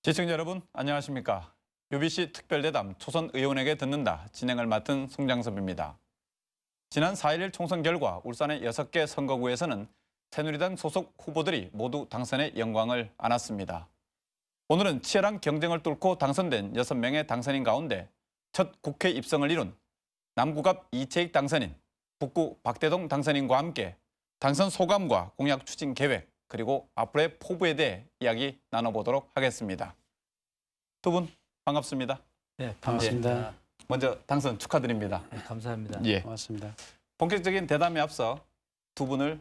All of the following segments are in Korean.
시청자 여러분 안녕하십니까. UBC 특별대담 초선 의원에게 듣는다 진행을 맡은 송장섭입니다. 지난 4.11 총선 결과 울산의 6개 선거구에서는 새누리당 소속 후보들이 모두 당선의 영광을 안았습니다. 오늘은 치열한 경쟁을 뚫고 당선된 6명의 당선인 가운데 첫 국회 입성을 이룬 남구갑 이채익 당선인, 북구 박대동 당선인과 함께 당선 소감과 공약 추진 계획, 그리고 앞으로의 포부에 대해 이야기 나눠보도록 하겠습니다. 두 분 반갑습니다. 네, 반갑습니다. 먼저 당선 축하드립니다. 네, 감사합니다. 예. 고맙습니다. 본격적인 대담에 앞서 두 분을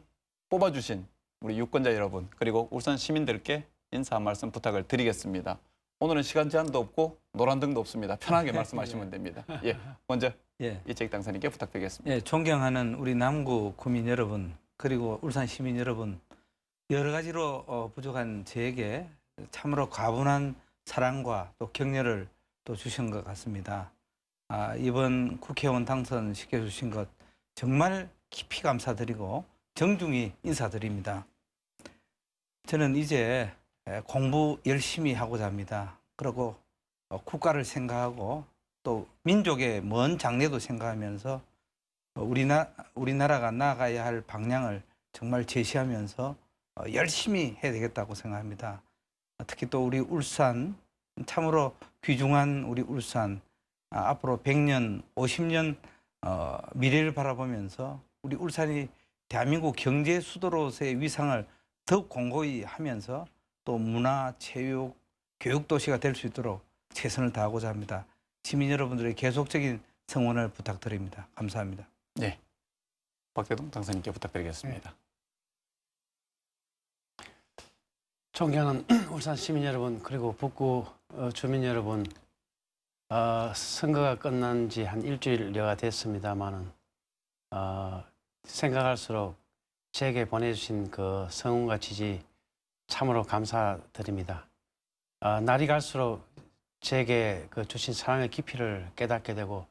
뽑아주신 우리 유권자 여러분 그리고 울산 시민들께 인사 한 말씀 부탁을 드리겠습니다. 오늘은 시간 제한도 없고 노란등도 없습니다. 편하게 말씀하시면 됩니다. 예, 먼저 이채익 당선인께 부탁드리겠습니다. 예, 존경하는 우리 남구 구민 여러분 그리고 울산 시민 여러분, 여러 가지로 부족한 저에게 참으로 과분한 사랑과 또 격려를 또 주신 것 같습니다. 이번 국회의원 당선 시켜주신 것 정말 깊이 감사드리고 정중히 인사드립니다. 저는 이제 공부 열심히 하고자 합니다. 그리고 국가를 생각하고 또 민족의 먼 장래도 생각하면서 우리나라가 나아가야 할 방향을 정말 제시하면서 열심히 해야 되겠다고 생각합니다. 특히 또 우리 울산, 참으로 귀중한 우리 울산, 앞으로 100년, 50년 미래를 바라보면서 우리 울산이 대한민국 경제 수도로서의 위상을 더욱 공고히 하면서 또 문화, 체육, 교육 도시가 될 수 있도록 최선을 다하고자 합니다. 시민 여러분들의 계속적인 성원을 부탁드립니다. 감사합니다. 네, 박대동 당선인께 부탁드리겠습니다. 존경하는 울산 시민 여러분 그리고 북구 주민 여러분, 선거가 끝난 지 한 일주일여가 됐습니다만은 생각할수록 제게 보내주신 그 성원과 지지 참으로 감사드립니다. 날이 갈수록 제게 그 주신 사랑의 깊이를 깨닫게 되고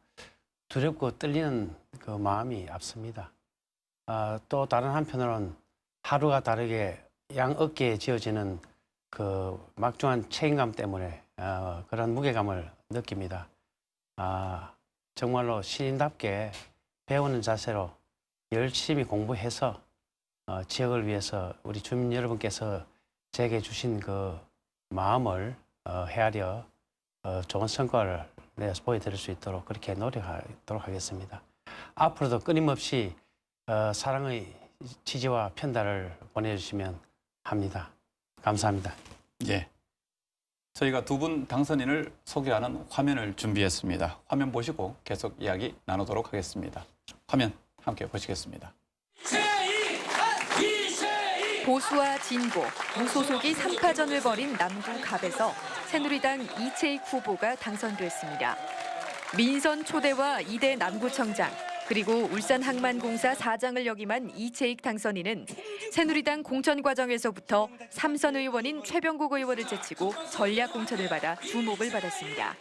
두렵고 떨리는 그 마음이 앞섭니다. 또 다른 한편으로는 하루가 다르게 양 어깨에 지어지는 그 막중한 책임감 때문에 그런 무게감을 느낍니다. 정말로 시인답게 배우는 자세로 열심히 공부해서 지역을 위해서 우리 주민 여러분께서 제게 주신 그 마음을 헤아려 좋은 성과를 내서 보여드릴 수 있도록 그렇게 노력하도록 하겠습니다. 앞으로도 끊임없이 사랑의 지지와 편달을 보내주시면 합니다. 감사합니다. 예, 저희가 두 분 당선인을 소개하는 화면을 준비했습니다. 화면 보시고 계속 이야기 나누도록 하겠습니다. 화면 함께 보시겠습니다. 보수와 진보, 무소속이 3파전을 벌인 남구갑에서 새누리당 이채익 후보가 당선됐습니다. 민선 초대와 이대 남구청장, 그리고 울산항만공사 사장을 역임한 이채익 당선인은 새누리당 공천 과정에서부터 삼선 의원인 최병국 의원을 제치고 전략 공천을 받아 주목을 받았습니다.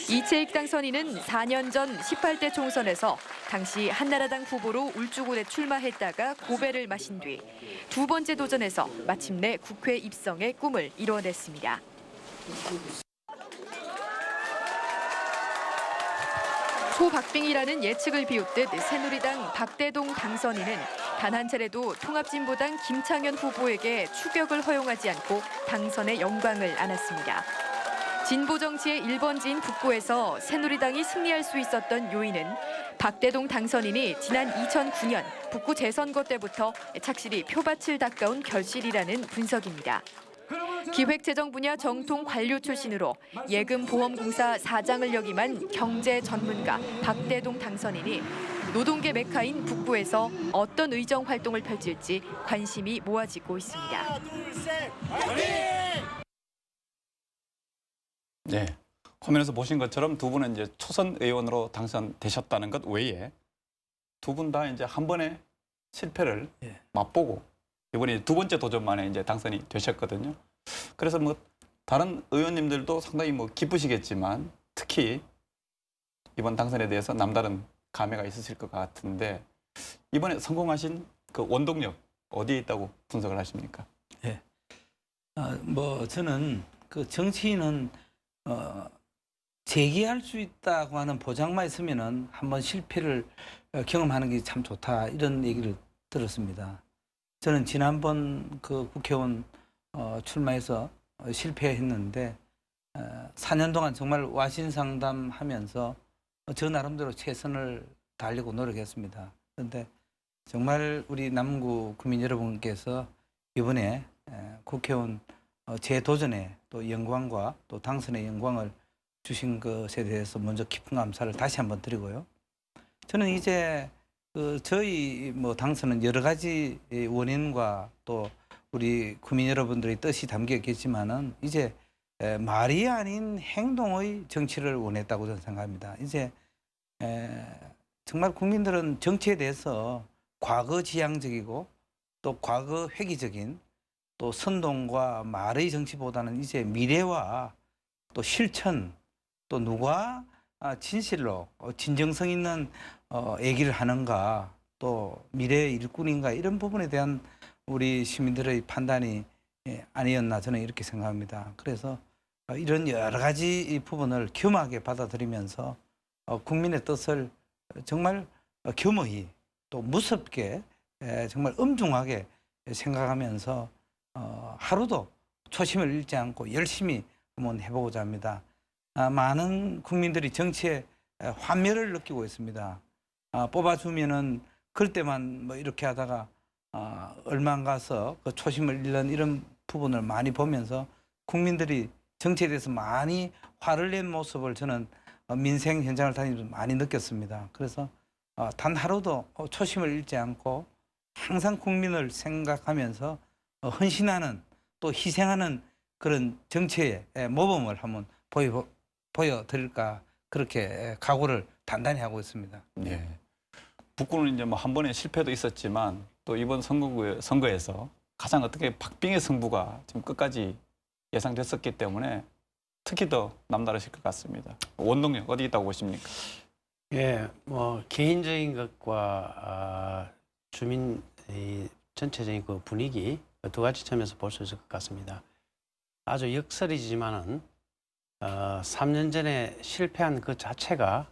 이채익 당선인은 4년 전 18대 총선에서 당시 한나라당 후보로 울주군에 출마했다가 고배를 마신 뒤 두 번째 도전에서 마침내 국회 입성의 꿈을 이뤄냈습니다. 초박빙이라는 예측을 비웃듯 새누리당 박대동 당선인은 단 한 차례도 통합진보당 김창현 후보에게 추격을 허용하지 않고 당선의 영광을 안았습니다. 진보 정치의 1번지인 북구에서 새누리당이 승리할 수 있었던 요인은 박대동 당선인이 지난 2009년 북구 재선거 때부터 착실히 표밭을 닦아온 결실이라는 분석입니다. 기획재정 분야 정통 관료 출신으로 예금보험공사 사장을 역임한 경제 전문가 박대동 당선인이 노동계 메카인 북부에서 어떤 의정 활동을 펼칠지 관심이 모아지고 있습니다. 하나, 둘, 셋, 화이팅! 네, 화면에서 보신 것처럼 두 분은 이제 초선 의원으로 당선되셨다는 것 외에 두 분 다 이제 한 번의 실패를 맛보고 이번에 두 번째 도전 만에 이제 당선이 되셨거든요. 그래서 뭐 다른 의원님들도 상당히 뭐 기쁘시겠지만 특히 이번 당선에 대해서 남다른 감회가 있으실 것 같은데 이번에 성공하신 그 원동력 어디에 있다고 분석을 하십니까? 저는 그 정치인은 재기할 수 있다고 하는 보장만 있으면은 한번 실패를 경험하는 게 참 좋다 이런 얘기를 들었습니다. 저는 지난번 그 국회의원 출마해서 실패했는데 4년 동안 정말 와신 상담하면서 저 나름대로 최선을 다하려고 노력했습니다. 그런데 정말 우리 남구 구민 여러분께서 이번에 국회의원 재도전에 또 영광과 또 당선의 영광을 주신 것에 대해서 먼저 깊은 감사를 다시 한번 드리고요. 저는 이제 저희 뭐 당선은 여러 가지 원인과 또 우리 구민 여러분들의 뜻이 담겨 있겠지만은 이제 말이 아닌 행동의 정치를 원했다고 저는 생각합니다. 이제 정말 국민들은 정치에 대해서 과거 지향적이고 또 과거 회귀적인 또 선동과 말의 정치보다는 이제 미래와 또 실천 또 누가 진실로 진정성 있는 얘기를 하는가 또 미래의 일꾼인가 이런 부분에 대한 우리 시민들의 판단이 아니었나 저는 이렇게 생각합니다. 그래서 이런 여러 가지 부분을 겸하게 받아들이면서 국민의 뜻을 정말 겸허히 또 무섭게 정말 엄중하게 생각하면서 하루도 초심을 잃지 않고 열심히 한번 해보고자 합니다. 많은 국민들이 정치에 환멸을 느끼고 있습니다. 뽑아주면은 그럴 때만 뭐 이렇게 하다가 얼마 안 가서 그 초심을 잃는 이런 부분을 많이 보면서 국민들이 정치에 대해서 많이 화를 낸 모습을 저는 민생 현장을 다니면서 많이 느꼈습니다. 그래서 단 하루도 초심을 잃지 않고 항상 국민을 생각하면서 헌신하는 또 희생하는 그런 정치의 모범을 한번 보여드릴까 그렇게 각오를 단단히 하고 있습니다. 예. 북구는 이제 뭐 한 번의 실패도 있었지만 또 이번 선거에서 가장 어떻게 박빙의 승부가 지금 끝까지 예상됐었기 때문에 특히 더 남다르실 것 같습니다. 원동력 어디 있다고 보십니까? 예, 뭐 개인적인 것과 주민 전체적인 그 분위기 두 가지 점에서 볼 수 있을 것 같습니다. 아주 역설이지만은 3년 전에 실패한 그 자체가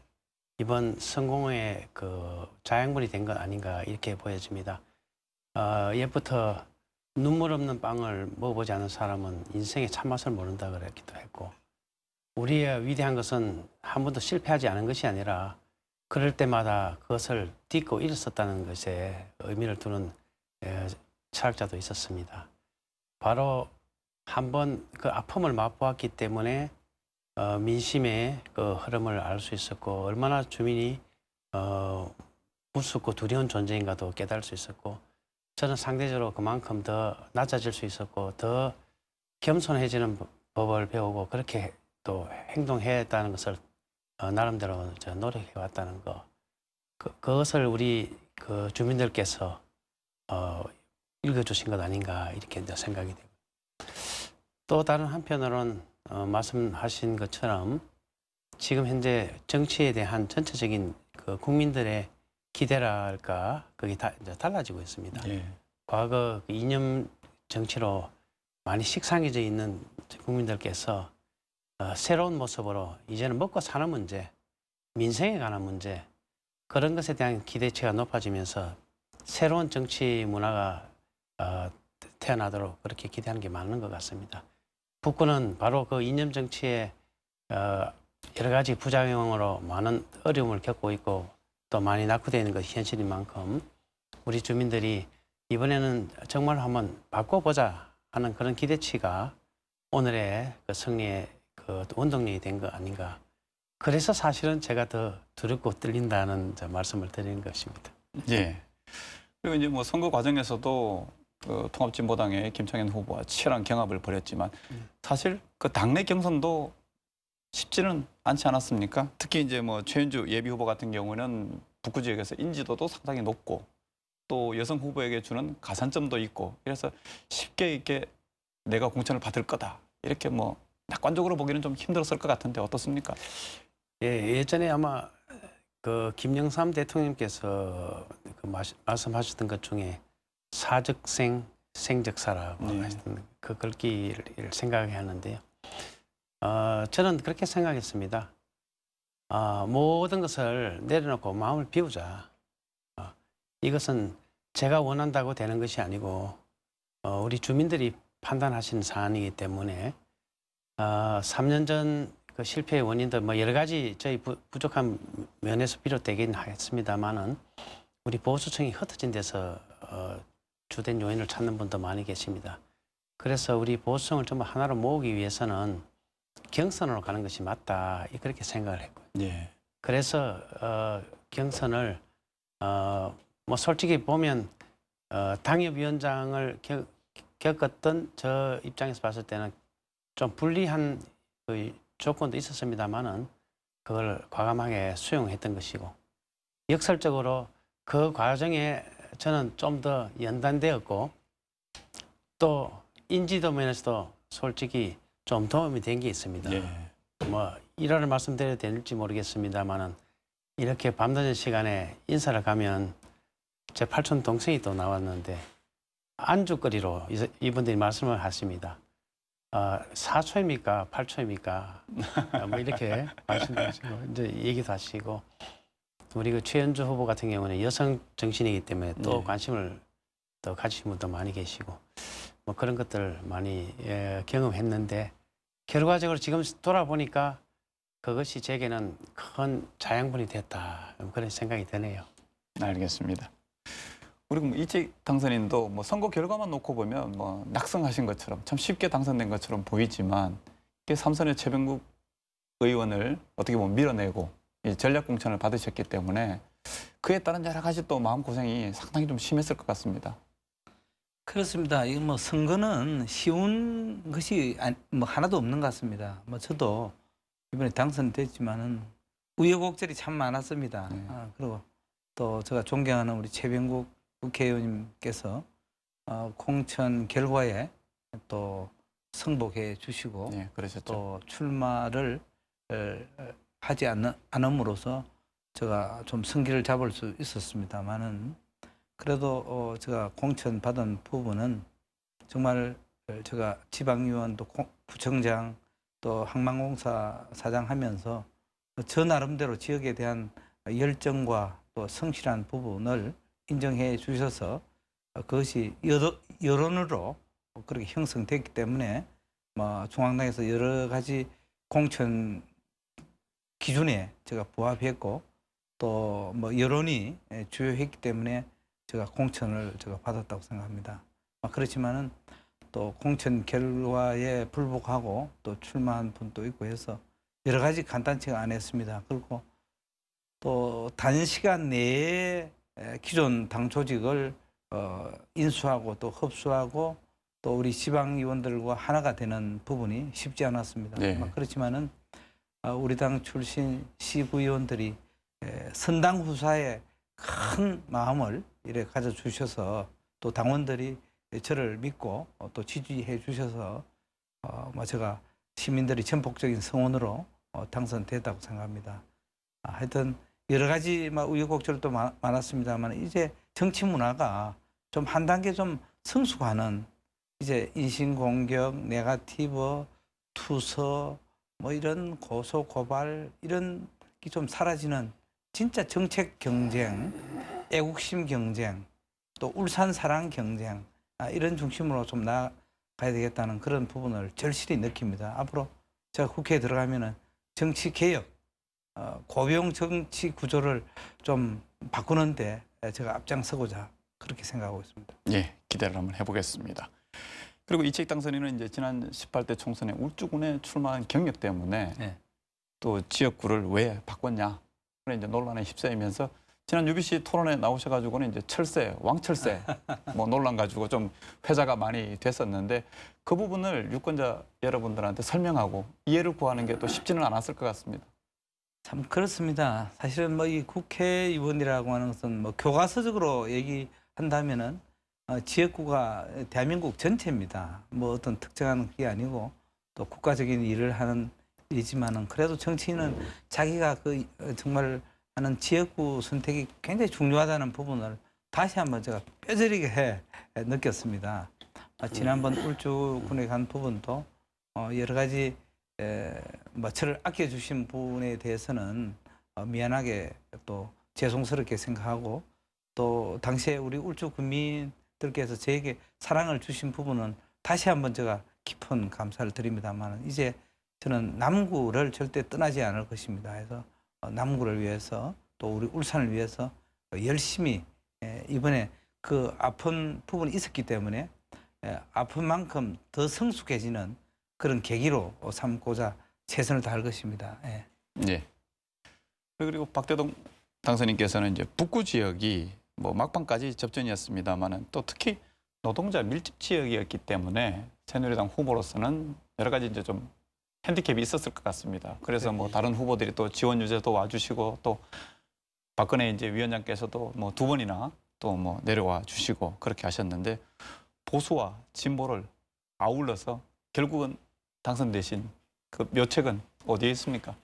이번 성공의 그 자양분이 된 것 아닌가 이렇게 보여집니다. 옛부터 눈물 없는 빵을 먹어보지 않은 사람은 인생의 참맛을 모른다 그랬기도 했고 우리의 위대한 것은 한 번도 실패하지 않은 것이 아니라 그럴 때마다 그것을 딛고 일었었다는 것에 의미를 두는 철학자도 있었습니다. 바로 한번 그 아픔을 맛보았기 때문에 민심의 그 흐름을 알 수 있었고 얼마나 주민이 무섭고 두려운 존재인가도 깨달을 수 있었고 저는 상대적으로 그만큼 더 낮아질 수 있었고 더 겸손해지는 법을 배우고 그렇게 또 행동해야 했다는 것을 나름대로 노력해 왔다는 거 그것을 우리 그 주민들께서 읽어주신 것 아닌가 이렇게 생각이 되고 또 다른 한편으로는 말씀하신 것처럼 지금 현재 정치에 대한 전체적인 그 국민들의 기대랄까 그게 다 이제 달라지고 있습니다. 예. 과거 그 이념 정치로 많이 식상해져 있는 국민들께서 새로운 모습으로 이제는 먹고 사는 문제, 민생에 관한 문제 그런 것에 대한 기대치가 높아지면서 새로운 정치 문화가 태어나도록 그렇게 기대하는 게 맞는 것 같습니다. 북구는 바로 그 이념 정치의 여러 가지 부작용으로 많은 어려움을 겪고 있고 또 많이 낙후되어 있는 것이 현실인 만큼 우리 주민들이 이번에는 정말 한번 바꿔보자 하는 그런 기대치가 오늘의 그 승리의 그 원동력이 된 거 아닌가. 그래서 사실은 제가 더 두렵고 떨린다는 말씀을 드리는 것입니다. 예. 그리고 이제 뭐 선거 과정에서도 그 통합진보당의 김창현 후보와 치열한 경합을 벌였지만 사실 그 당내 경선도 쉽지는 않지 않았습니까? 특히 이제 뭐 최은주 예비 후보 같은 경우는 북구 지역에서 인지도도 상당히 높고 또 여성 후보에게 주는 가산점도 있고 그래서 쉽게 이렇게 내가 공천을 받을 거다 이렇게 뭐 낙관적으로 보기는 좀 힘들었을 것 같은데 어떻습니까? 예, 예전에 아마 그 김영삼 대통령께서 그 말씀하셨던 것 중에 사적생 생적사라고 하셨던 그 글귀를 생각하게 하는데요. 저는 그렇게 생각했습니다. 모든 것을 내려놓고 마음을 비우자. 이것은 제가 원한다고 되는 것이 아니고 우리 주민들이 판단하신 사안이기 때문에 3년 전 그 실패의 원인도 뭐 여러 가지 저희 부족한 면에서 비롯되긴 하겠습니다만은 우리 보수청이 흩어진 데서 주된 요인을 찾는 분도 많이 계십니다. 그래서 우리 보수청을 좀 하나로 모으기 위해서는 경선으로 가는 것이 맞다 그렇게 생각을 했고요. 예. 그래서 경선을 뭐 솔직히 보면 당협위원장을 겪었던 저 입장에서 봤을 때는 좀 불리한 그 조건도 있었습니다만은 그걸 과감하게 수용했던 것이고 역설적으로 그 과정에 저는 좀 더 연단되었고 또 인지도 면에서도 솔직히 좀 도움이 된 게 있습니다. 예. 뭐 일화를 말씀드려도 될지 모르겠습니다만은 이렇게 밤늦은 시간에 인사를 가면 제 팔촌 동생이 또 나왔는데 안주거리로 이분들이 말씀을 하십니다. 4초입니까? 8초입니까? 뭐 이렇게 말씀하시고 이제 얘기도 하시고 우리 그 최연주 후보 같은 경우는 여성 정신이기 때문에 또 관심을 더 가지신 분도 많이 계시고 뭐 그런 것들 많이 경험했는데 결과적으로 지금 돌아보니까 그것이 제게는 큰 자양분이 됐다 그런 생각이 드네요. 알겠습니다. 그리고 뭐 이직 당선인도 뭐 선거 결과만 놓고 보면 뭐 낙성하신 것처럼 참 쉽게 당선된 것처럼 보이지만 이게 삼선의 최병국 의원을 어떻게 보면 밀어내고 이 전략 공천을 받으셨기 때문에 그에 따른 여러 가지 또 마음 고생이 상당히 좀 심했을 것 같습니다. 그렇습니다. 이거 뭐 선거는 쉬운 것이 뭐 하나도 없는 것 같습니다. 뭐 저도 이번에 당선됐지만은 우여곡절이 참 많았습니다. 네. 그리고 또 제가 존경하는 우리 최병국 국회의원님께서 공천 결과에 또 승복해 주시고 예, 그러셨죠. 또 출마를 하지 않음으로써 제가 좀 승기를 잡을 수 있었습니다만은 그래도 제가 공천 받은 부분은 정말 제가 지방의원 또 구청장 또 항만공사 사장 하면서 저 나름대로 지역에 대한 열정과 또 성실한 부분을 인정해 주셔서 그것이 여론으로 그렇게 형성됐기 때문에 뭐 중앙당에서 여러 가지 공천 기준에 제가 부합했고 또 뭐 여론이 주요했기 때문에 제가 공천을 제가 받았다고 생각합니다. 그렇지만은 또 공천 결과에 불복하고 또 출마한 분도 있고 해서 여러 가지 간단치가 않았습니다. 그리고 또 단시간 내에 기존 당 조직을 인수하고 또 흡수하고 또 우리 지방의원들과 하나가 되는 부분이 쉽지 않았습니다. 네. 그렇지만은 우리 당 출신 시구의원들이 선당 후사에 큰 마음을 이래 가져주셔서 또 당원들이 저를 믿고 또 지지해 주셔서 제가 시민들의 전폭적인 성원으로 당선됐다고 생각합니다. 하여튼 여러 가지 우여곡절도 많았습니다만 이제 정치 문화가 좀 한 단계 좀 성숙하는 이제 인신공격, 네거티브, 투서 뭐 이런 고소 고발 이런 게 좀 사라지는 진짜 정책 경쟁, 애국심 경쟁, 또 울산 사랑 경쟁 이런 중심으로 좀 나아가야 되겠다는 그런 부분을 절실히 느낍니다. 앞으로 제가 국회에 들어가면은 정치 개혁, 고용 정치 구조를 좀 바꾸는데 제가 앞장서고자 그렇게 생각하고 있습니다. 예, 기대를 한번 해보겠습니다. 그리고 이책 당선인은 이제 지난 18대 총선에 울주군에 출마한 경력 때문에 네. 또 지역구를 왜 바꿨냐 그런 이제 논란에 휩싸이면서 지난 UBC 토론에 나오셔가지고는 이제 철새, 왕철새 뭐 논란 가지고 좀 회자가 많이 됐었는데 그 부분을 유권자 여러분들한테 설명하고 이해를 구하는 게 또 쉽지는 않았을 것 같습니다. 참 그렇습니다. 사실은 뭐 이 국회의원이라고 하는 것은 뭐 교과서적으로 얘기한다면은 지역구가 대한민국 전체입니다. 뭐 어떤 특정한 게 아니고 또 국가적인 일을 하는 일이지만은 그래도 정치인은 자기가 그 정말 하는 지역구 선택이 굉장히 중요하다는 부분을 다시 한번 제가 뼈저리게 느꼈습니다. 지난번 울주군에 간 부분도 여러 가지 뭐 저를 아껴주신 분에 대해서는 미안하게 또 죄송스럽게 생각하고 또 당시에 우리 울주 국민들께서 저에게 사랑을 주신 부분은 다시 한번 제가 깊은 감사를 드립니다만 이제 저는 남구를 절대 떠나지 않을 것입니다. 그래서 남구를 위해서 또 우리 울산을 위해서 열심히 이번에 그 아픈 부분이 있었기 때문에 아픈 만큼 더 성숙해지는 그런 계기로 삼고자 최선을 다할 것입니다. 예. 네. 그리고 박대동 당선인께서는 이제 북구 지역이 뭐 막판까지 접전이었습니다만은 또 특히 노동자 밀집 지역이었기 때문에 새누리당 후보로서는 여러 가지 이제 좀 핸디캡이 있었을 것 같습니다. 그래서 뭐 다른 후보들이 또 지원 유세도 와주시고 또 박근혜 이제 위원장께서도 뭐 2번이나 또 뭐 내려와 주시고 그렇게 하셨는데 보수와 진보를 아울러서 결국은 당선되신 그 묘책은 어디에 있습니까?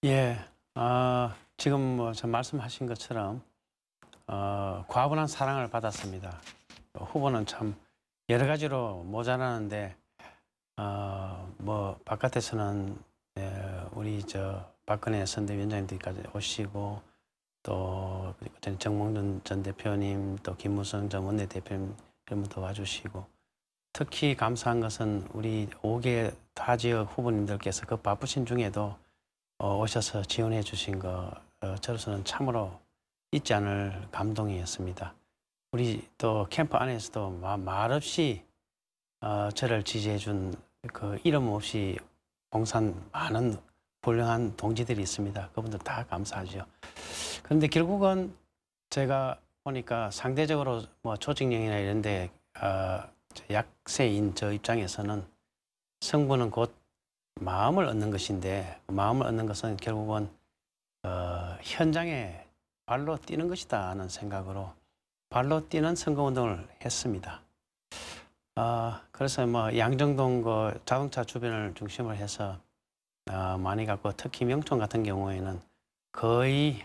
예, 지금 뭐 저 말씀하신 것처럼 과분한 사랑을 받았습니다. 후보는 참 여러 가지로 모자라는데 뭐 바깥에서는 우리 저 박근혜 선대위원장님들까지 오시고 또 정몽준 전 대표님 또 김무성 전 원내대표님 이런 분도 와주시고 특히 감사한 것은 우리 5개 타 지역 후보님들께서 그 바쁘신 중에도 오셔서 지원해 주신 거 저로서는 참으로 잊지 않을 감동이었습니다. 우리 또 캠프 안에서도 말없이 저를 지지해 준 그 이름 없이 봉사한 많은 훌륭한 동지들이 있습니다. 그분들 다 감사하죠. 그런데 결국은 제가 보니까 상대적으로 뭐 조직력이나 이런 데 약세인 저 입장에서는 승부는 곧 마음을 얻는 것인데 마음을 얻는 것은 결국은 현장에 발로 뛰는 것이다 하는 생각으로 발로 뛰는 선거운동을 했습니다. 그래서 뭐 양정동 그 자동차 주변을 중심으로 해서 많이 갔고 특히 명촌 같은 경우에는 거의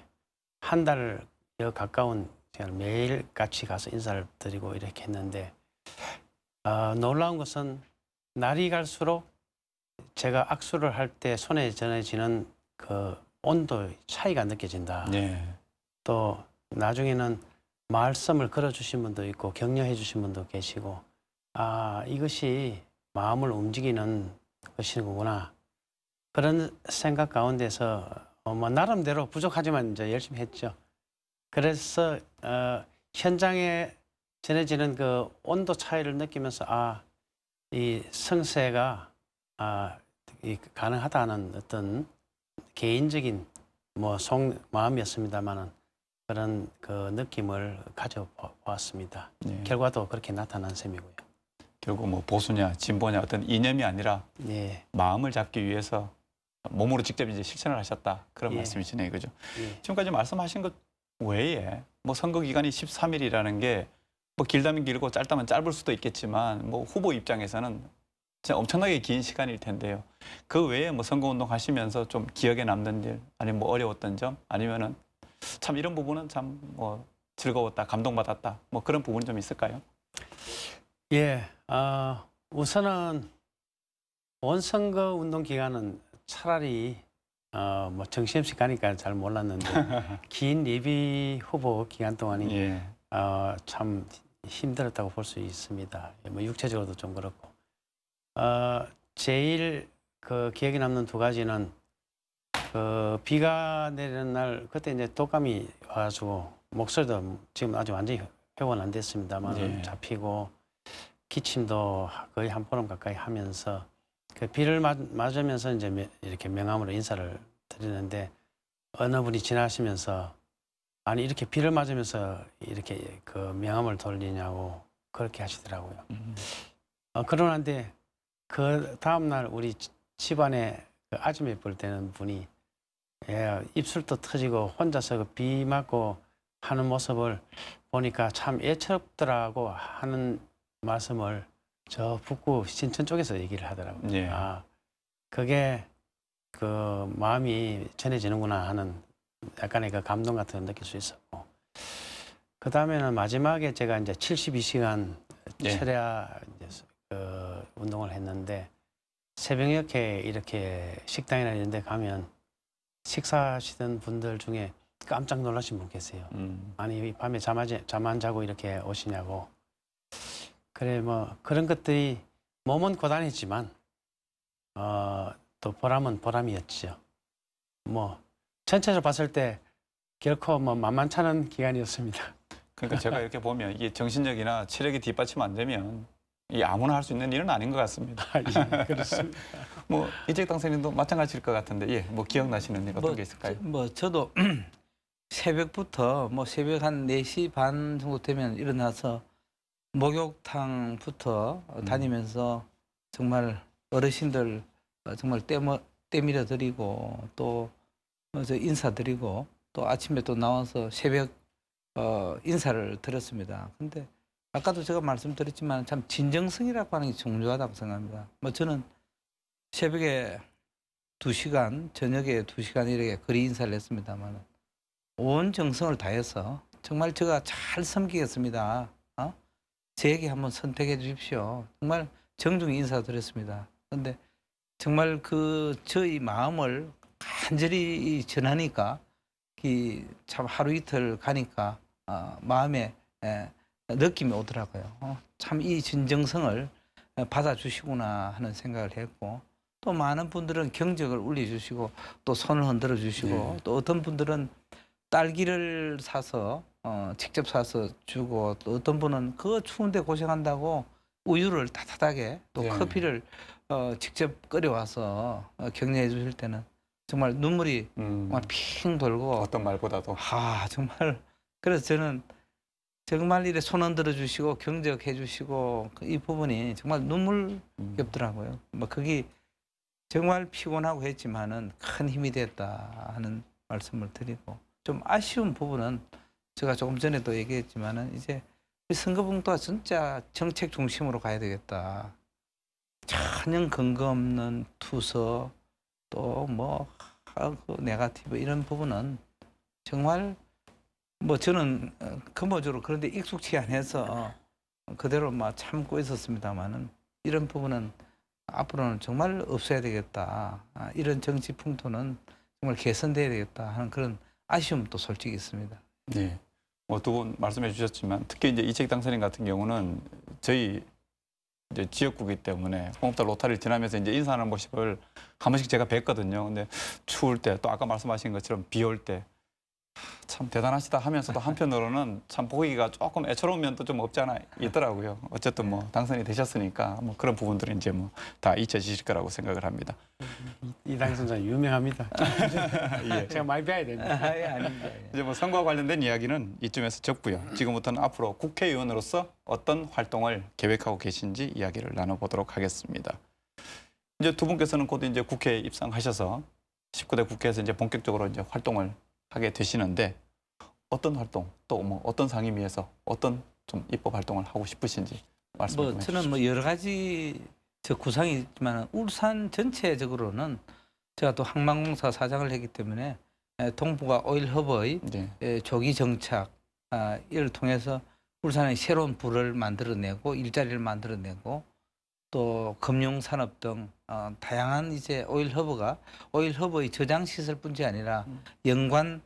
한 달여 가까운 제가 매일 같이 가서 인사를 드리고 이렇게 했는데 놀라운 것은 날이 갈수록 제가 악수를 할 때 손에 전해지는 그 온도 차이가 느껴진다. 네. 또 나중에는 말씀을 걸어주신 분도 있고 격려해 주신 분도 계시고 이것이 마음을 움직이는 것이구나. 그런 생각 가운데서 뭐 나름대로 부족하지만 이제 열심히 했죠. 그래서 현장에 전해지는 그 온도 차이를 느끼면서 이 성세가 이 가능하다는 어떤 개인적인 뭐 마음이었습니다만은 그런 그 느낌을 가져보았습니다. 네. 결과도 그렇게 나타난 셈이고요. 결국 뭐 보수냐 진보냐 어떤 이념이 아니라 예. 마음을 잡기 위해서 몸으로 직접 이제 실천을 하셨다 그런 예. 말씀이시네요, 그죠? 예. 지금까지 말씀하신 것 외에 뭐 선거 기간이 13일이라는 게 뭐 길다면 길고 짧다면 짧을 수도 있겠지만 뭐 후보 입장에서는 진짜 엄청나게 긴 시간일 텐데요. 그 외에 뭐 선거 운동 하시면서 좀 기억에 남는 일 아니면 뭐 어려웠던 점 아니면은 참 이런 부분은 참 뭐 즐거웠다, 감동받았다 뭐 그런 부분이 좀 있을까요? 예. 우선은 본 선거 운동 기간은 차라리 뭐 정신없이 가니까 잘 몰랐는데 긴 예비 후보 기간 동안이 예. 참 힘들었다고 볼 수 있습니다. 뭐 육체적으로도 좀 그렇고 제일 그 기억에 남는 두 가지는 그 비가 내리는 날 그때 이제 독감이 와가지고 목소리도 지금 아주 완전히 회복은 안 됐습니다만 예. 잡히고 기침도 거의 한 보름 가까이 하면서 그 비를 맞으면서 이제 이렇게 명함으로 인사를 드리는데 어느 분이 지나시면서 아니 이렇게 비를 맞으면서 이렇게 그 명함을 돌리냐고 그렇게 하시더라고요. 그러는데 그 다음 날 우리 집안에 그 아줌마 볼 때는 분이 입술도 터지고 혼자서 그 비 맞고 하는 모습을 보니까 참 애처롭더라고 하는 말씀을 저 북구 신천 쪽에서 얘기를 하더라고요. 예. 그게 그 마음이 전해지는구나 하는 약간의 그 감동 같은 걸 느낄 수 있었고 그 다음에는 마지막에 제가 이제 72시간 예. 철야 이제 그 운동을 했는데 새벽녘에 이렇게 식당이나 이런 데 가면 식사하시던 분들 중에 깜짝 놀라신 분 계세요. 아니 이 밤에 잠 안 자고 이렇게 오시냐고. 그래 뭐 그런 것들이 몸은 고단했지만 또 보람은 보람이었죠. 뭐 전체적으로 봤을 때 결코 뭐 만만찮은 기간이었습니다. 그러니까 제가 이렇게 보면 이게 정신력이나 체력이 뒷받침 안 되면 이 아무나 할 수 있는 일은 아닌 것 같습니다. 예, 그렇습니다. 뭐 이재익 당선인도 마찬가지일 것 같은데 예, 뭐 기억나시는 일 어떤 게 있을까요? 저도 새벽부터 뭐 새벽 한 4시 반 정도 되면 일어나서 목욕탕부터 다니면서 정말 어르신들 정말 때밀어 드리고 또 저 인사드리고 또 아침에 또 나와서 새벽 인사를 드렸습니다. 근데 아까도 제가 말씀드렸지만 참 진정성이라고 하는 게 중요하다고 생각합니다. 뭐 저는 새벽에 2시간, 저녁에 2시간 이렇게 거리 인사를 했습니다만 온 정성을 다해서 정말 제가 잘 섬기겠습니다. 제게 한번 선택해 주십시오. 정말 정중히 인사드렸습니다. 그런데 정말 저희 마음을 간절히 전하니까 참 하루 이틀 가니까 마음에 느낌이 오더라고요. 참 이 진정성을 받아주시구나 하는 생각을 했고 또 많은 분들은 경적을 울려주시고 또 손을 흔들어 주시고 또 어떤 분들은 딸기를 사서 직접 사서 주고 또 어떤 분은 그 추운데 고생한다고 우유를 따뜻하게 또 네. 커피를 직접 끓여와서 격려해 주실 때는 정말 눈물이 정말 핑 돌고 어떤 말보다도 정말 그래서 저는 정말 이래 손 흔들어 주시고 경적해 주시고 이 부분이 정말 눈물겹더라고요. 뭐 그게 정말 피곤하고 했지만은 큰 힘이 됐다 하는 말씀을 드리고 좀 아쉬운 부분은 제가 조금 전에도 얘기했지만은 이제 이 선거봉투가 진짜 정책 중심으로 가야 되겠다. 전혀 근거 없는 투서 또 뭐 네거티브 이런 부분은 정말 뭐 저는 근본적으로 그런데 익숙치 않아서 그대로 막 참고 있었습니다만은 이런 부분은 앞으로는 정말 없어야 되겠다. 이런 정치 풍토는 정말 개선돼야 되겠다 하는 그런 아쉬움도 솔직히 있습니다. 네. 뭐 두 분 말씀해 주셨지만 특히 이제 이재익 당선인 같은 경우는 저희 이제 지역구이기 때문에 홍업달 로타리를 지나면서 이제 인사하는 모습을 한 번씩 제가 뵀거든요. 근데 추울 때 또 아까 말씀하신 것처럼 비 올 때 참 대단하시다 하면서도 한편으로는 참 보기가 조금 애처로운 면도 좀 없지 않아 있더라고요. 어쨌든 뭐 당선이 되셨으니까 뭐 그런 부분들은 이제 뭐 다 잊혀지실 거라고 생각을 합니다. 이 당선자 유명합니다. 예. 제가 많이 배워야 됩니다. 아닙니다. 이제 뭐 선거와 관련된 이야기는 이쯤에서 접고요. 지금부터는 앞으로 국회의원으로서 어떤 활동을 계획하고 계신지 이야기를 나눠보도록 하겠습니다. 이제 두 분께서는 곧 이제 국회에 입성하셔서 19대 국회에서 이제 본격적으로 이제 활동을 하게 되시는데 어떤 활동 또 뭐 어떤 상임위에서 어떤 좀 입법 활동을 하고 싶으신지 말씀 좀 해주시죠. 저는 뭐 여러 가지 저 구상이 있지만 울산 전체적으로는 제가 또 항만공사 사장을 했기 때문에 동북아 오일 허브의 네. 조기 정착 이를 통해서 울산의 새로운 부를 만들어내고 일자리를 만들어내고 또 금융산업 등 다양한 이제 오일 허브의 저장 시설뿐지 아니라 연관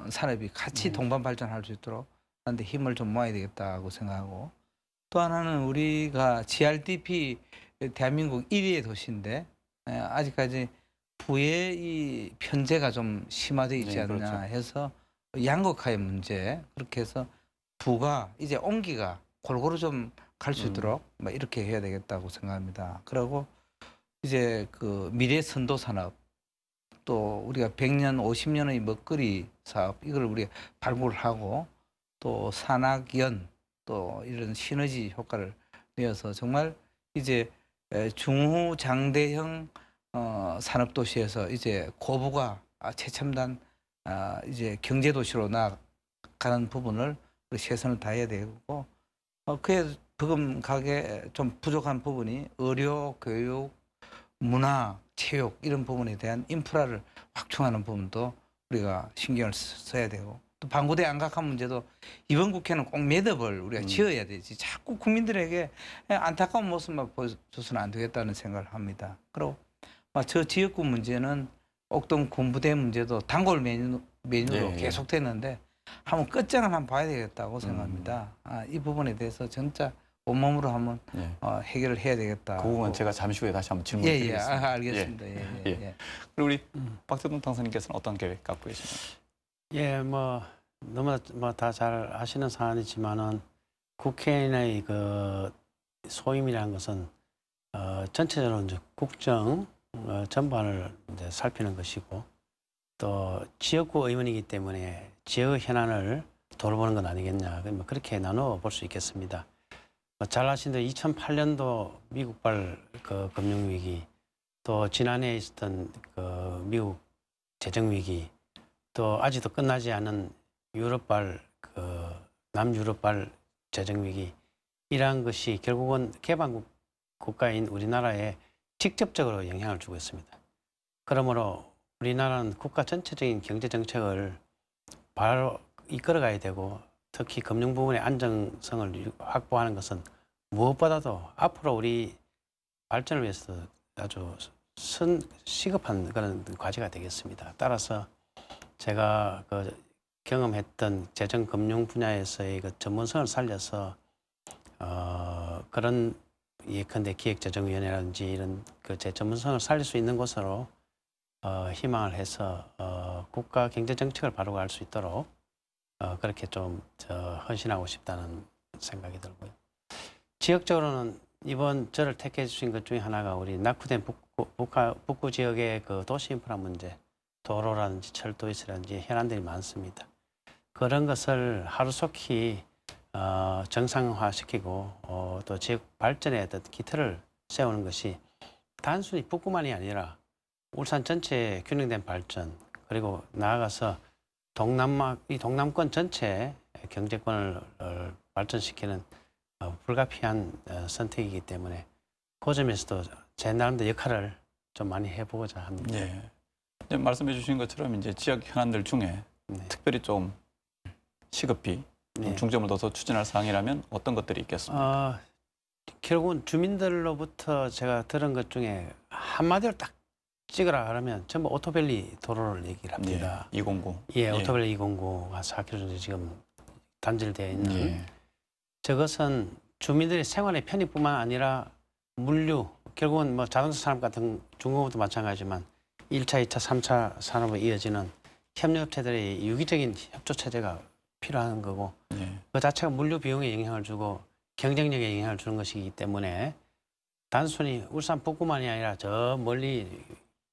산업이 같이 동반 발전할 수 있도록 하는데 힘을 좀 모아야 되겠다고 생각하고 또 하나는 우리가 GRDP 대한민국 1위의 도시인데 아직까지 부의 이 편제가 좀 심화되어 있지 네, 않나 그렇죠. 해서 양극화의 문제 그렇게 해서 부가 이제 온기가 골고루 좀 갈 수 있도록 뭐 이렇게 해야 되겠다고 생각합니다. 그리고 이제 그 미래 선도 산업 또 우리가 100년, 50년의 먹거리 사업 이걸 우리가 발굴하고 또 산학연 또 이런 시너지 효과를 내어서 정말 이제 중후장대형 산업도시에서 이제 고부가 최첨단 이제 경제도시로 나아가는 부분을 최선을 다해야 되고 그에 버금가게 좀 부족한 부분이 의료, 교육, 문화, 체육 이런 부분에 대한 인프라를 확충하는 부분도 우리가 신경을 써야 되고 또 방구대 안각한 문제도 이번 국회는 꼭 매듭을 우리가 지어야 되지. 자꾸 국민들에게 안타까운 모습만 보여줘서는 안 되겠다는 생각을 합니다. 그리고 저 지역구 문제는 옥동 군부대 문제도 단골 메뉴로 예. 계속됐는데 한번 끝장을 한번 봐야 되겠다고 생각합니다. 이 부분에 대해서 진짜 온몸으로 한번 예. 해결을 해야 되겠다. 그 부분 제가 잠시 후에 다시 한번 예, 예, 질문드리겠습니다. 알겠습니다. 예. 예. 그리고 우리 박대동 당선인께서는 어떤 계획 갖고 계십니까? 예, 너무 다 잘 아시는 사안이지만은 국회의원의 그 소임이라는 것은 전체적으로 이제 국정 전반을 이제 살피는 것이고 또 지역구 의원이기 때문에 지역 현안을 돌보는 건 아니겠냐 그렇게 나눠 볼 수 있겠습니다. 잘 아신 대로 2008년도 미국발 그 금융위기 또 지난해 있었던 그 미국 재정위기 또 아직도 끝나지 않은 유럽발 그 남유럽발 재정위기 이러한 것이 결국은 개방국 국가인 우리나라에 직접적으로 영향을 주고 있습니다. 그러므로 우리나라는 국가 전체적인 경제 정책을 바로 이끌어가야 되고 특히 금융 부분의 안정성을 확보하는 것은 무엇보다도 앞으로 우리 발전을 위해서 아주 시급한 그런 과제가 되겠습니다. 따라서 제가 그 경험했던 재정 금융 분야에서의 그 전문성을 살려서 그런 예컨대 기획재정위원회라든지 이런 그 제 전문성을 살릴 수 있는 곳으로 희망을 해서 국가 경제 정책을 바로 갈 수 있도록 그렇게 좀 헌신하고 싶다는 생각이 들고요. 지역적으로는 이번 저를 택해 주신 것 중에 하나가 우리 낙후된 북구 지역의 그 도시 인프라 문제, 도로라든지 철도 있으라든지 현안들이 많습니다. 그런 것을 하루속히 정상화시키고 또 지역 발전의 어떤 기틀을 세우는 것이 단순히 북구만이 아니라 울산 전체의 균형된 발전 그리고 나아가서 동남권 전체 경제권을 발전시키는 불가피한 선택이기 때문에 그 점에서도 제 나름대로 역할을 좀 많이 해보고자 합니다. 예. 이제 말씀해 주신 것처럼 이제 지역 현안들 중에 네. 특별히 좀 시급히 좀 네. 중점을 둬서 추진할 사항이라면 어떤 것들이 있겠습니까? 결국은 주민들로부터 제가 들은 것 중에 한마디로 딱 찍으라 하면 전부 오토밸리 도로를 얘기를 합니다. 예. 209. 예, 오토밸리 209가 4km 정도 지금 단절되어 있는 예. 저것은 주민들의 생활의 편의뿐만 아니라 물류, 결국은 뭐 자동차 산업 같은 중공업도 마찬가지지만 1차, 2차, 3차 산업에 이어지는 협력업체들의 유기적인 협조 체제가 필요한 거고 예. 그 자체가 물류 비용에 영향을 주고 경쟁력에 영향을 주는 것이기 때문에 단순히 울산 북구만이 아니라 저 멀리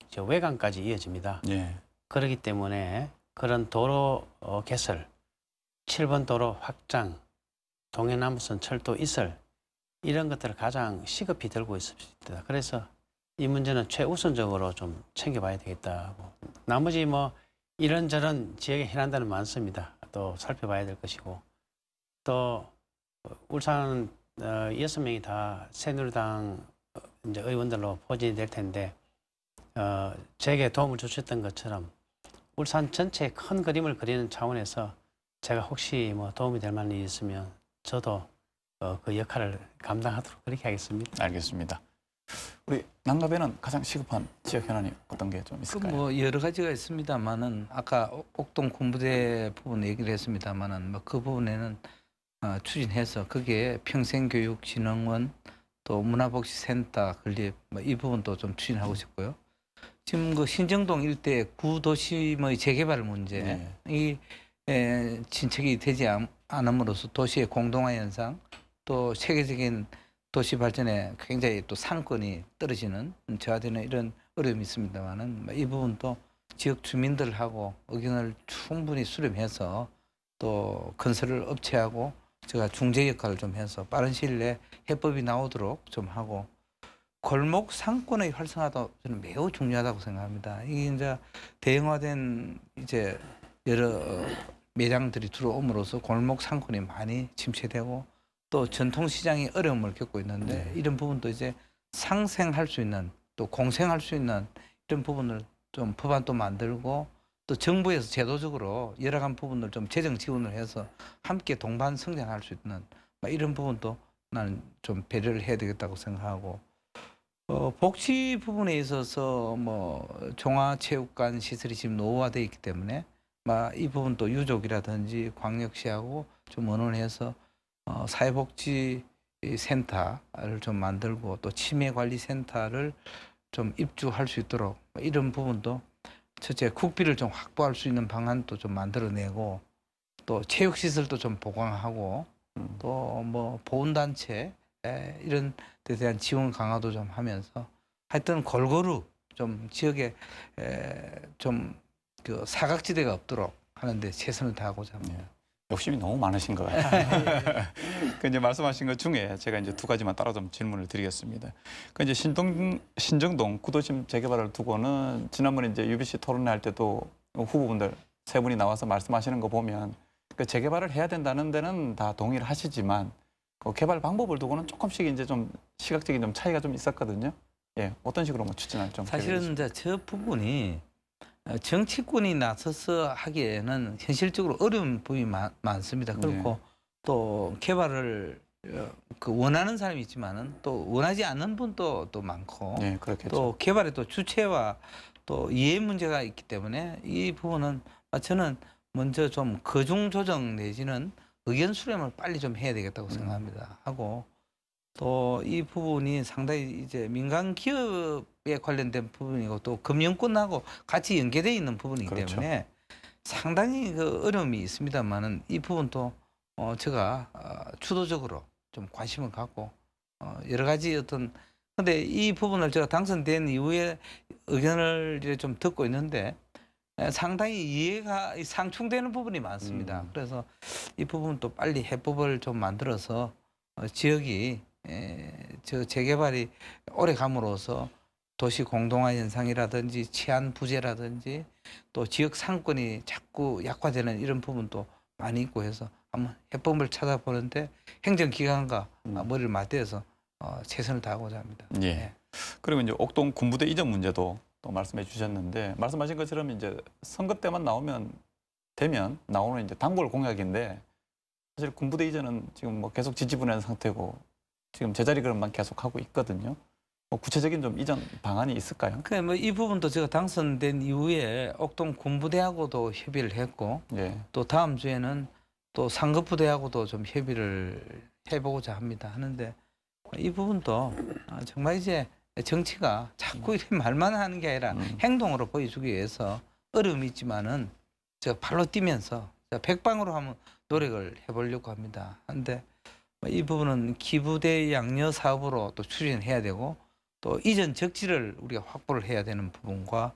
저 외곽까지 이어집니다. 예. 그렇기 때문에 그런 도로 개설, 7번 도로 확장, 동해남부선 철도 이설 이런 것들을 가장 시급히 들고 있습니다. 그래서 이 문제는 최우선적으로 좀 챙겨봐야 되겠다고. 나머지 뭐 이런저런 지역의 현안들은 많습니다. 또 살펴봐야 될 것이고 또 울산 6명이 다 새누리당 이제 의원들로 포진이 될 텐데 제게 도움을 주셨던 것처럼 울산 전체의 큰 그림을 그리는 차원에서 제가 혹시 뭐 도움이 될 만한 일이 있으면 저도 그 역할을 감당하도록 그렇게 하겠습니다. 알겠습니다. 우리 남갑에는 가장 시급한 지역 현안이 어떤 게 좀 있을까요? 뭐 여러 가지가 있습니다만은 아까 옥동 군부대 부분 얘기를 했습니다만은 뭐 그 부분에는 추진해서 그게 평생교육진흥원 또 문화복지센터 건립 뭐 이 부분도 좀 추진하고 싶고요. 지금 그 신정동 일대 구도심의 재개발 문제 네. 이 진척이 되지 않음으로써 도시의 공동화 현상 또 세계적인 도시 발전에 굉장히 또 상권이 떨어지는 저하되는 이런 어려움이 있습니다만은 이 부분도 지역 주민들하고 의견을 충분히 수렴해서 또 건설 업체하고 제가 중재 역할을 좀 해서 빠른 시일 내에 해법이 나오도록 좀 하고 골목 상권의 활성화도 저는 매우 중요하다고 생각합니다. 이게 이제 대형화된 이제 여러 매장들이 들어옴으로써 골목 상권이 많이 침체되고 또 전통시장이 어려움을 겪고 있는데 이런 부분도 이제 상생할 수 있는 또 공생할 수 있는 이런 부분을 좀 법안도 만들고 또 또 정부에서 제도적으로 여러 가지 부분을 좀 재정 지원을 해서 함께 동반 성장할 수 있는 이런 부분도 나는 좀 배려를 해야 되겠다고 생각하고 복지 부분에 있어서 뭐 종합체육관 시설이 지금 노후화되어 있기 때문에 이 부분도 유족이라든지 광역시하고 좀 의논해서 사회복지 센터를 좀 만들고 또 치매관리센터를 좀 입주할 수 있도록 이런 부분도 첫째 국비를 좀 확보할 수 있는 방안도 좀 만들어내고 또 체육시설도 좀 보강하고 또 뭐 보훈단체 이런 데 대한 지원 강화도 좀 하면서 하여튼 골고루 좀 지역에 좀 그 사각지대가 없도록 하는데 최선을 다하고자 합니다. 예. 욕심이 너무 많으신 것 같아요. 그 이제 말씀하신 것 중에 제가 이제 두 가지만 따로 좀 질문을 드리겠습니다. 그 이제 신정동 구도심 재개발을 두고는 지난번에 이제 UBC 토론회 할 때도 후보분들 세 분이 나와서 말씀하시는 거 보면 그 재개발을 해야 된다는 데는 다 동의를 하시지만 그 개발 방법을 두고는 조금씩 이제 좀 시각적인 좀 차이가 좀 있었거든요. 예, 어떤 식으로 뭐 추진할 좀 사실은 이제 저 부분이 정치권이 나서서 하기에는 현실적으로 어려운 부분이 많습니다. 그렇고 또 개발을 그 원하는 사람이 있지만은 또 원하지 않는 분도 또 많고 예, 그렇겠죠. 또 개발의 또 주체와 또 이해 문제가 있기 때문에 이 부분은 저는 먼저 좀 거중 조정 내지는 의견 수렴을 빨리 좀 해야 되겠다고 생각합니다. 하고 또 이 부분이 상당히 이제 민간 기업에 관련된 부분이고 또 금융권하고 같이 연계되어 있는 부분이기 그렇죠. 때문에 상당히 그 어려움이 있습니다만은 이 부분도 제가 주도적으로 좀 관심을 갖고 여러 가지 어떤 근데 이 부분을 제가 당선된 이후에 의견을 이제 좀 듣고 있는데 상당히 이해가 상충되는 부분이 많습니다. 그래서 이 부분도 빨리 해법을 좀 만들어서 지역이 저 재개발이 오래 감으로써 도시 공동화 현상이라든지 치안 부재라든지 또 지역 상권이 자꾸 약화되는 이런 부분도 많이 있고 해서 한번 해법을 찾아보는데 행정기관과 머리를 맞대서 최선을 다하고자 합니다. 예. 네. 그리고 이제 옥동 군부대 이전 문제도 또 말씀해 주셨는데 말씀하신 것처럼 이제 선거 때만 되면 나오는 이제 단골 공약인데 사실 군부대 이전은 지금 뭐 계속 지지분한 상태고 지금 제자리 걸음만 계속 하고 있거든요. 뭐 구체적인 좀 이전 방안이 있을까요? 이 부분도 제가 당선된 이후에 옥동 군부대하고도 협의를 했고 예. 또 다음 주에는 또 상급부대하고도 좀 협의를 해보고자 합니다. 하는데 이 부분도 정말 이제 정치가 자꾸 이렇게 말만 하는 게 아니라 행동으로 보여주기 위해서 어려움이 있지만은 제가 발로 뛰면서 백방으로 한번 노력을 해보려고 합니다. 한데 이 부분은 기부대 양녀 사업으로 또 추진해야 되고 또 이전 적지를 우리가 확보를 해야 되는 부분과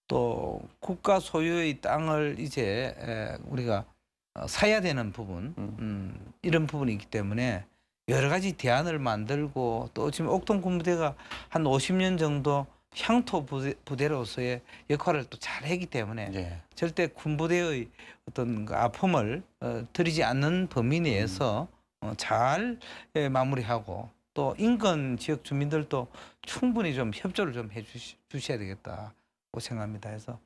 또 국가 소유의 땅을 이제 우리가 사야 되는 부분 이런 부분이 있기 때문에 여러 가지 대안을 만들고 또 지금 옥동 군부대가 한 50년 정도 향토 부대로서의 역할을 또 잘 했기 때문에 예. 절대 군부대의 어떤 그 아픔을 드리지 않는 범위 내에서 잘 마무리하고 또 인근 지역 주민들도 충분히 좀 협조를 좀 해주셔야 되겠다고 생각합니다. 해서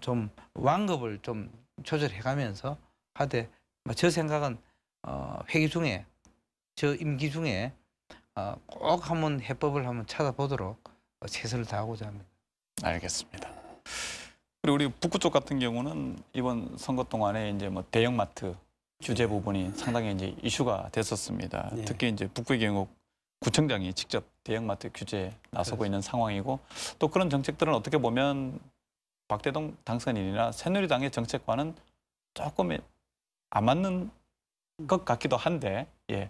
좀 완급을 좀 조절해가면서 하되 저 생각은 회기 중에 저 임기 중에 꼭 한번 해법을 한번 찾아보도록 최선을 다하고자 합니다. 알겠습니다. 그리고 우리 북구 쪽 같은 경우는 이번 선거 동안에 이제 뭐 대형마트 규제 부분이 상당히 이제 이슈가 됐었습니다. 네. 특히 이제 북구의 경우 구청장이 직접 대형마트 규제에 나서고 있는 상황이고 또 그런 정책들은 어떻게 보면 박대동 당선인이나 새누리당의 정책과는 조금 안 맞는 것 같기도 한데 예.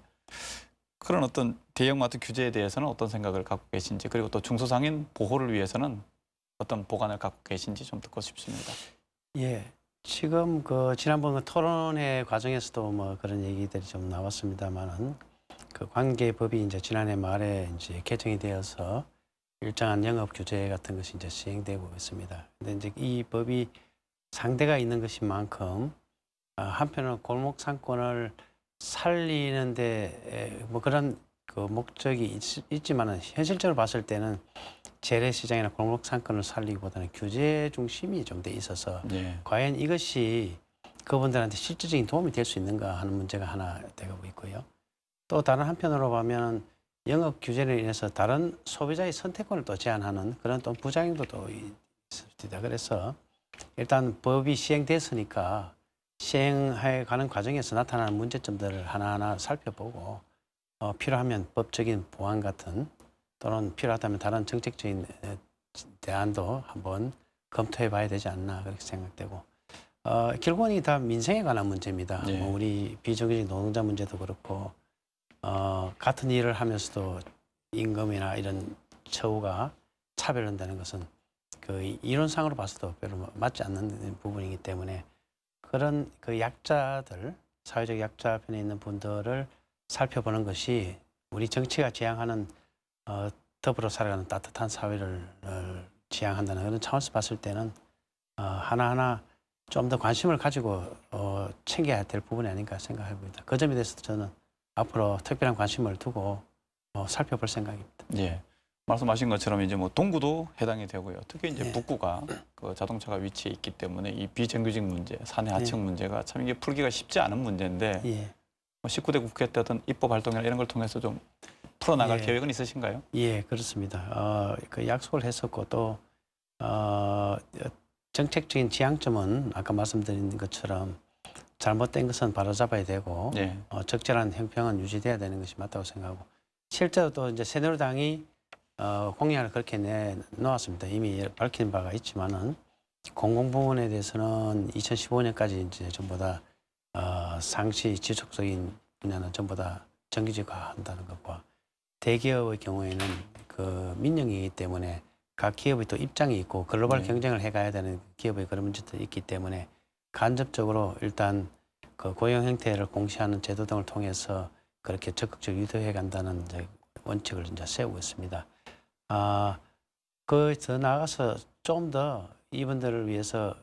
그런 어떤 대형마트 규제에 대해서는 어떤 생각을 갖고 계신지 그리고 또 중소상인 보호를 위해서는 어떤 보관을 갖고 계신지 좀 듣고 싶습니다. 예. 지금 그 지난번 그 토론회 과정에서도 뭐 그런 얘기들이 좀 나왔습니다만은 그 관계법이 이제 지난해 말에 이제 개정이 되어서 일정한 영업 규제 같은 것이 이제 시행되고 있습니다. 근데 이제 이 법이 상대가 있는 것인 만큼 한편으로 골목 상권을 살리는데 뭐 그런 그 목적이 있지만은 현실적으로 봤을 때는 재래시장이나 골목 상권을 살리기보다는 규제 중심이 좀 돼 있어서 예. 과연 이것이 그분들한테 실질적인 도움이 될 수 있는가 하는 문제가 하나 되고 있고요. 또 다른 한편으로 보면 영업 규제로 인해서 다른 소비자의 선택권을 또 제한하는 그런 또 부작용도 또 있을 수 있다. 그래서 일단 법이 시행됐으니까 시행해 가는 과정에서 나타나는 문제점들을 하나하나 살펴보고 필요하면 법적인 보완 같은 또는 필요하다면 다른 정책적인 대안도 한번 검토해 봐야 되지 않나 그렇게 생각되고 결국은 이 다 민생에 관한 문제입니다. 예. 뭐 우리 비정규직 노동자 문제도 그렇고 같은 일을 하면서도 임금이나 이런 처우가 차별한다는 것은 그 이론상으로 봐서도 별로 맞지 않는 부분이기 때문에 그런 그 약자들, 사회적 약자 편에 있는 분들을 살펴보는 것이 우리 정치가 지향하는 더불어 살아가는 따뜻한 사회를 지향한다는 그런 차원에서 봤을 때는 하나하나 좀 더 관심을 가지고 챙겨야 될 부분이 아닌가 생각합니다. 그 점에 대해서도 저는 앞으로 특별한 관심을 두고 살펴볼 생각입니다. 예. 말씀하신 것처럼 이제 뭐 동구도 해당이 되고요. 특히 이제 예. 북구가 그 자동차가 위치해 있기 때문에 이 비정규직 문제, 사내 하청 예. 문제가 참 이게 풀기가 쉽지 않은 문제인데 예, 뭐 19대 국회 때 어떤 입법 활동이나 이런 걸 통해서 좀 풀어나갈 예. 계획은 있으신가요? 예, 그렇습니다. 그 약속을 했었고 또 정책적인 지향점은 아까 말씀드린 것처럼 잘못된 것은 바로잡아야 되고 예. 적절한 형평은 유지돼야 되는 것이 맞다고 생각하고 실제로 또 이제 새누리당이 공약을 그렇게 내놓았습니다. 이미 밝힌 바가 있지만은 공공부문에 대해서는 2015년까지 이제 전부 다 상시 지속적인 분야는 전부 다 정규직화한다는 것과 대기업의 경우에는 그 민영이기 때문에 각 기업이 또 입장이 있고 글로벌 네. 경쟁을 해가야 되는 기업의 그런 문제도 있기 때문에 간접적으로 일단 그 고용 형태를 공시하는 제도 등을 통해서 그렇게 적극적 유도해 간다는 이제 원칙을 이제 세우고 있습니다. 그 더 나아가서 좀 더 이분들을 위해서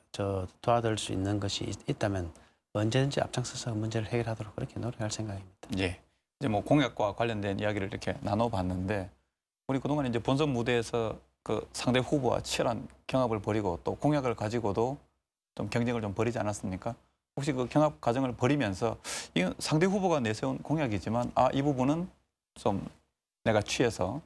도와드릴 수 있는 것이 있다면 언제든지 앞장서서 문제를 해결하도록 그렇게 노력할 생각입니다. 예. 이제 뭐 공약과 관련된 이야기를 이렇게 나눠봤는데 우리 그동안 이제 본선 무대에서 그 상대 후보와 치열한 경합을 벌이고 또 공약을 가지고도 좀 경쟁을 좀 벌이지 않았습니까? 혹시 그 경합 과정을 벌이면서 이 상대 후보가 내세운 공약이지만 이 부분은 좀 내가 취해서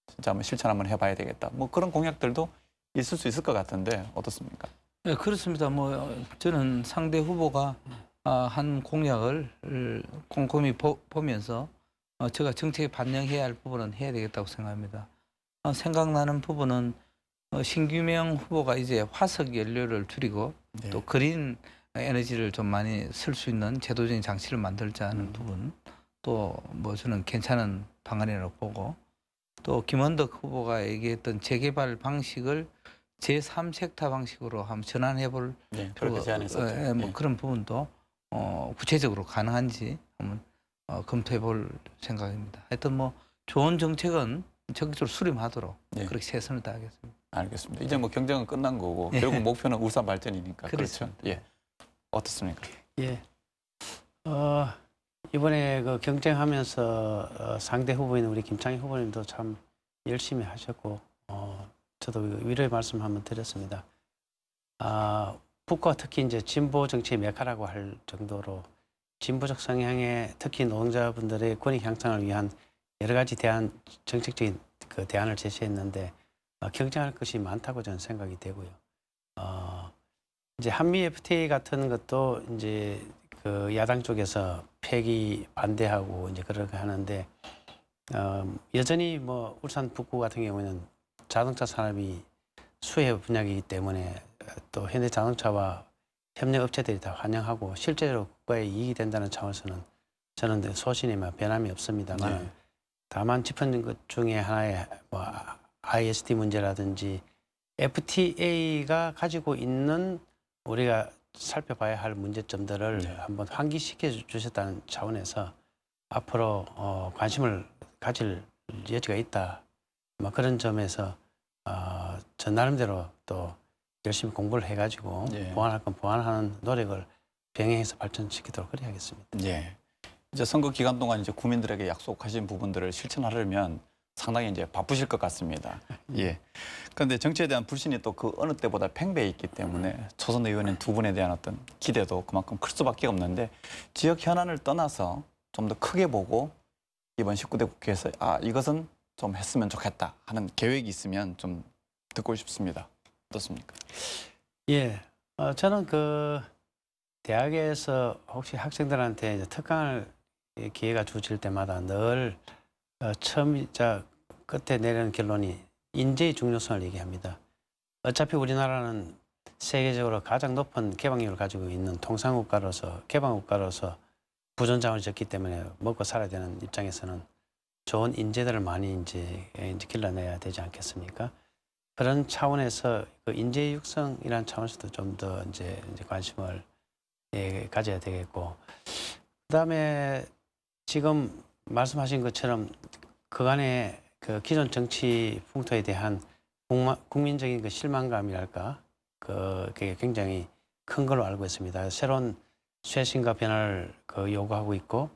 진짜 한번 실천 한번 해봐야 되겠다. 뭐 그런 공약들도 있을 수 있을 것 같은데 어떻습니까? 네, 그렇습니다. 뭐 저는 상대 후보가 한 공약을 꼼꼼히 보면서 제가 정책에 반영해야 할 부분은 해야 되겠다고 생각합니다. 생각나는 부분은 신규명 후보가 이제 화석 연료를 줄이고 네. 또 그린 에너지를 좀 많이 쓸 수 있는 제도적인 장치를 만들자는 부분 또 뭐 저는 괜찮은 방안이라고 보고 또 김원덕 후보가 얘기했던 재개발 방식을 제3섹터 방식으로 한번 전환해 볼 네, 그렇게 제안했었죠. 뭐 예. 그런 부분도 구체적으로 가능한지 한번 검토해 볼 생각입니다. 하여튼 뭐 좋은 정책은 적극적으로 수립하도록 네. 그렇게 최선을 다하겠습니다. 알겠습니다. 이제 뭐 경쟁은 끝난 거고 예. 결국 목표는 울산 발전이니까 그렇죠. 그렇습니다. 예. 어떻습니까? 예. 이번에 그 경쟁하면서 상대 후보인 우리 김창희 후보님도 참 열심히 하셨고 저도 위로의 말씀 한번 드렸습니다. 북과 특히 이제 진보 정치의 메카라고 할 정도로 진보적 성향의 특히 노동자분들의 권익 향상을 위한 여러 가지 정책적인 그 대안을 제시했는데 경쟁할 것이 많다고 저는 생각이 되고요. 이제 한미 FTA 같은 것도 이제 그 야당 쪽에서 폐기 반대하고 이제 그렇게 하는데 여전히 뭐 울산 북구 같은 경우에는 자동차 산업이 수혜 분야이기 때문에 또 현대 자동차와 협력 업체들이 다 환영하고 실제로 국가에 이익이 된다는 차원에서는 저는 소신에 변함이 없습니다만 네. 다만 짚은 것 중에 하나의 뭐 ISD 문제라든지 FTA가 가지고 있는 우리가 살펴봐야 할 문제점들을 네. 한번 한번 환기시켜 주셨다는 차원에서 앞으로 관심을 가질 여지가 있다. 뭐 그런 점에서 저 나름대로 또 열심히 공부를 해가지고 예. 보완할 건 보완하는 노력을 병행해서 발전시키도록 그래야겠습니다. 예. 이제 선거 기간 동안 이제 국민들에게 약속하신 부분들을 실천하려면 상당히 이제 바쁘실 것 같습니다. 예. 그런데 정치에 대한 불신이 또 그 어느 때보다 팽배해 있기 때문에 초선 의원인 두 분에 대한 어떤 기대도 그만큼 클 수밖에 없는데 지역 현안을 떠나서 좀 더 크게 보고 이번 19대 국회에서 이것은 좀 했으면 좋겠다 하는 계획이 있으면 좀 듣고 싶습니다. 어떻습니까? 예, 저는 그 대학에서 혹시 학생들한테 이제 특강을 기회가 주어질 때마다 늘 처음이자 끝에 내리는 결론이 인재의 중요성을 얘기합니다. 어차피 우리나라는 세계적으로 가장 높은 개방률을 가지고 있는 통상국가로서 개방국가로서 부존자원이 적기 때문에 먹고 살아야 되는 입장에서는 좋은 인재들을 많이 이제 길러내야 되지 않겠습니까? 그런 차원에서 그 인재 육성이라는 차원에서도 좀 더 이제 관심을 가져야 되겠고, 그다음에 지금 말씀하신 것처럼 그간의 그 기존 정치 풍토에 대한 국민적인 그 실망감이랄까, 그게 굉장히 큰 걸로 알고 있습니다. 새로운 쇄신과 변화를 요구하고 있고,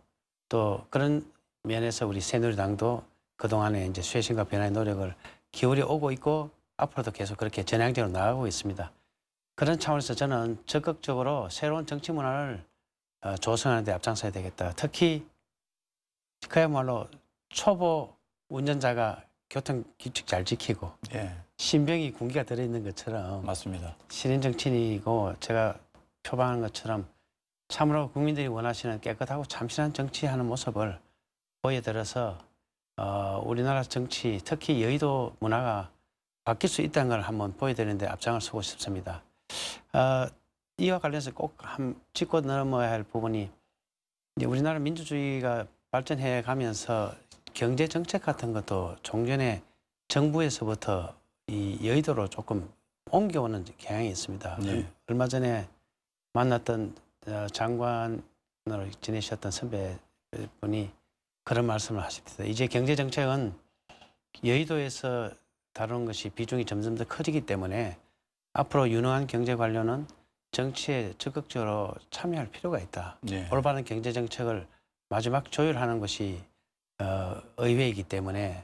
또 그런 면에서 우리 새누리당도 그동안에 이제 쇄신과 변화의 노력을 기울여 오고 있고 앞으로도 계속 그렇게 전향적으로 나아가고 있습니다. 그런 차원에서 저는 적극적으로 새로운 정치 문화를 조성하는 데 앞장서야 되겠다. 특히 그야말로 초보 운전자가 교통 규칙 잘 지키고 예, 신병이 군기가 들어있는 것처럼 맞습니다. 신인 정치인이고 제가 표방하는 것처럼 참으로 국민들이 원하시는 깨끗하고 참신한 정치하는 모습을 보여드려서 우리나라 정치, 특히 여의도 문화가 바뀔 수 있다는 걸 한번 보여드리는데 앞장을 서고 싶습니다. 이와 관련해서 꼭 짚고 넘어야 할 부분이 이제 우리나라 민주주의가 발전해 가면서 경제 정책 같은 것도 종전에 정부에서부터 이 여의도로 조금 옮겨오는 경향이 있습니다. 네. 얼마 전에 만났던 장관으로 지내셨던 선배분이 그런 말씀을 하십니다. 이제 경제 정책은 여의도에서 다루는 것이 비중이 점점 더 커지기 때문에 앞으로 유능한 경제 관료는 정치에 적극적으로 참여할 필요가 있다. 네. 올바른 경제 정책을 마지막 조율하는 것이 의회이기 때문에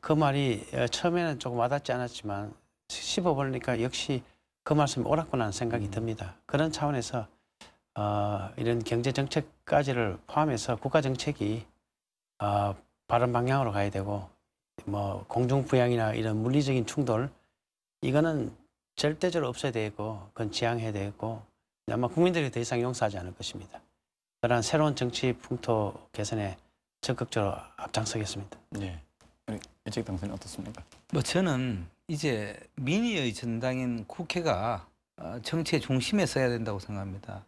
그 말이 처음에는 조금 와닿지 않았지만 씹어보니까 역시 그 말씀이 옳았구나 생각이 듭니다. 그런 차원에서 이런 경제 정책까지를 포함해서 국가 정책이 바른 방향으로 가야 되고 뭐 공중부양이나 이런 물리적인 충돌 이거는 절대적으로 없어야 되겠고 그건 지양해야 되겠고 아마 국민들이 더 이상 용서하지 않을 것입니다. 그러한 새로운 정치 풍토 개선에 적극적으로 앞장서겠습니다. 네. 우리 이직 당선인 어떻습니까? 뭐 저는 이제 민의의 전당인 국회가 정치의 중심에 서야 된다고 생각합니다.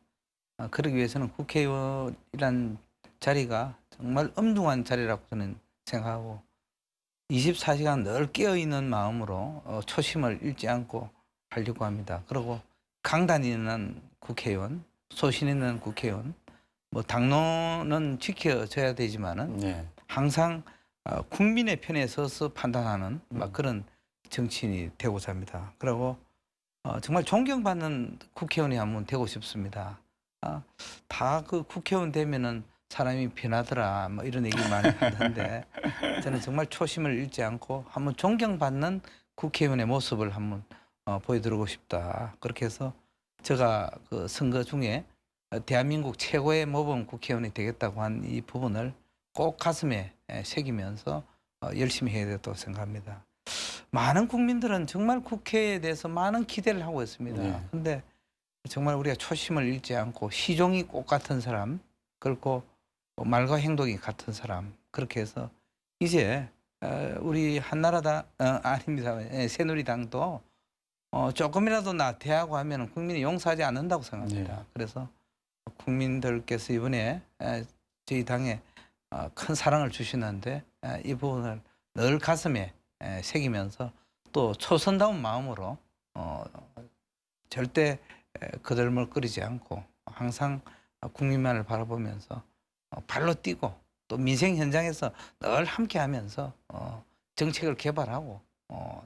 그러기 위해서는 국회의원이란 자리가 정말 엄중한 자리라고 저는 생각하고 24시간 늘 깨어있는 마음으로 초심을 잃지 않고 하려고 합니다. 그리고 강단 있는 국회의원, 소신 있는 국회의원, 뭐 당론은 지켜져야 되지만은 네. 항상 국민의 편에 서서 판단하는 막 그런 정치인이 되고자 합니다. 그리고 정말 존경받는 국회의원이 한번 되고 싶습니다. 다 그 국회의원 되면은 사람이 변하더라 뭐 이런 얘기 많이 하던데 저는 정말 초심을 잃지 않고 한번 존경받는 국회의원의 모습을 한번 보여드리고 싶다. 그렇게 해서 제가 그 선거 중에 대한민국 최고의 모범 국회의원이 되겠다고 한 이 부분을 꼭 가슴에 새기면서 열심히 해야 되겠다고 생각합니다. 많은 국민들은 정말 국회에 대해서 많은 기대를 하고 있습니다. 네. 그런데 정말 우리가 초심을 잃지 않고 시종이 꽃 같은 사람, 그리고 말과 행동이 같은 사람, 그렇게 해서 이제 우리 한나라당 아닙니다. 새누리당도 조금이라도 나태하고 하면 국민이 용서하지 않는다고 생각합니다. 네. 그래서 국민들께서 이번에 저희 당에 큰 사랑을 주시는데 이 부분을 늘 가슴에 새기면서 또 초선다운 마음으로 절대 거들먹거리지 않고 항상 국민만을 바라보면서 발로 뛰고 또 민생 현장에서 늘 함께하면서 정책을 개발하고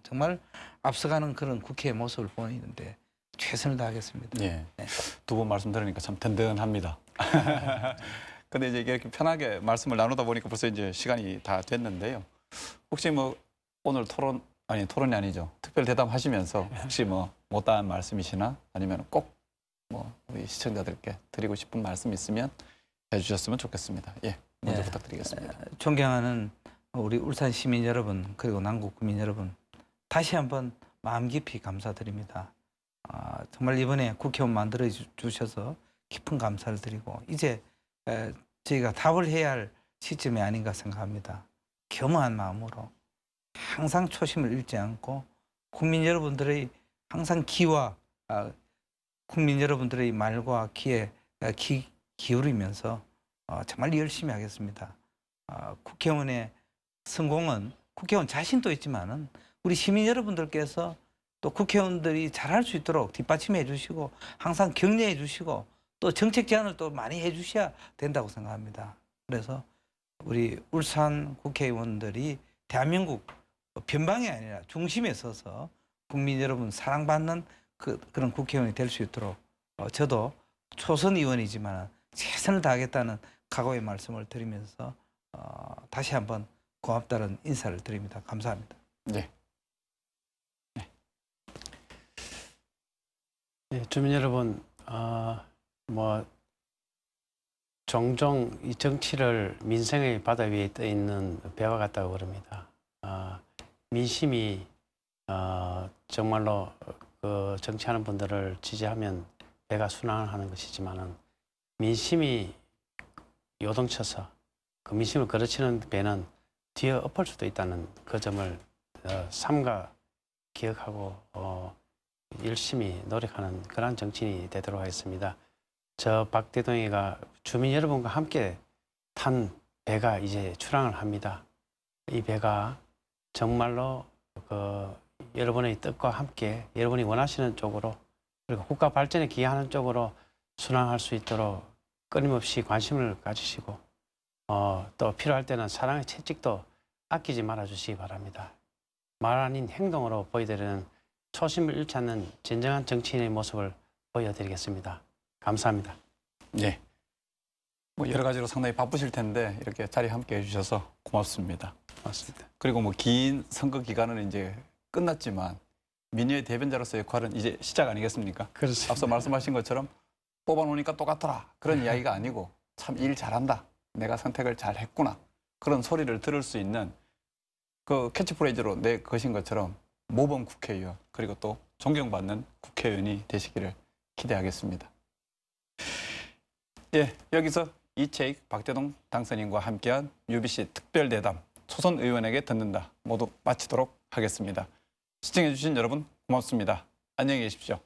정말 앞서가는 그런 국회의 모습을 보이는데 최선을 다하겠습니다. 네. 두 분 말씀 들으니까 참 든든합니다. 근데 이제 이렇게 편하게 말씀을 나누다 보니까 벌써 이제 시간이 다 됐는데요. 혹시 뭐 오늘 토론이 아니죠. 특별 대담 하시면서 혹시 뭐 못다한 말씀이시나 아니면 꼭 뭐 우리 시청자들께 드리고 싶은 말씀 있으면 해주셨으면 좋겠습니다. 예, 먼저 네. 부탁드리겠습니다. 존경하는 우리 울산 시민 여러분 그리고 남구 구민 여러분 다시 한번 마음 깊이 감사드립니다. 정말 이번에 국회의원 만들어 주셔서 깊은 감사를 드리고 이제 저희가 답을 해야 할 시점이 아닌가 생각합니다. 겸허한 마음으로 항상 초심을 잃지 않고 국민 여러분들의 항상 기와 국민 여러분들의 말과 귀에 기울이면서 정말 열심히 하겠습니다. 국회의원의 성공은 국회의원 자신도 있지만은 우리 시민 여러분들께서 또 국회의원들이 잘할 수 있도록 뒷받침해 주시고 항상 격려해 주시고 또 정책 제안을 또 많이 해 주셔야 된다고 생각합니다. 그래서 우리 울산 국회의원들이 대한민국 변방이 아니라 중심에 서서 국민 여러분 사랑받는 그런 국회의원이 될 수 있도록 저도 초선 의원이지만 최선을 다하겠다는 각오의 말씀을 드리면서 다시 한번 고맙다는 인사를 드립니다. 감사합니다. 네. 네, 주민 여러분, 뭐 종종 이 정치를 민생의 바다 위에 떠 있는 배와 같다고 그럽니다. 민심이 정말로 그 정치하는 분들을 지지하면 배가 순항을 하는 것이지만은 민심이 요동쳐서 그 민심을 걸어치는 배는 뒤에 엎을 수도 있다는 그 점을 삼가 기억하고 열심히 노력하는 그런 정치인이 되도록 하겠습니다. 저 박대동이가 주민 여러분과 함께 탄 배가 이제 출항을 합니다. 이 배가 정말로 여러분의 뜻과 함께 여러분이 원하시는 쪽으로 그리고 국가 발전에 기여하는 쪽으로 순항할 수 있도록 끊임없이 관심을 가지시고 또 필요할 때는 사랑의 채찍도 아끼지 말아주시기 바랍니다. 말 아닌 행동으로 보여드리는 초심을 잃지 않는 진정한 정치인의 모습을 보여드리겠습니다. 감사합니다. 네. 뭐 여러 가지로 상당히 바쁘실 텐데 이렇게 자리 함께 해주셔서 고맙습니다. 고맙습니다. 그리고 뭐 긴 선거 기간은 이제 끝났지만 민의의 대변자로서의 역할은 이제 시작 아니겠습니까? 그렇습니다. 앞서 말씀하신 것처럼 뽑아놓으니까 똑같더라 그런 이야기가 아니고 참 일 잘한다. 내가 선택을 잘 했구나. 그런 소리를 들을 수 있는 그 캐치프레이즈로 내 것인 것처럼 모범 국회의원 그리고 또 존경받는 국회의원이 되시기를 기대하겠습니다. 예, 여기서 이채익 박대동 당선인과 함께한 UBC 특별대담 초선 의원에게 듣는다 모두 마치도록 하겠습니다. 시청해주신 여러분 고맙습니다. 안녕히 계십시오.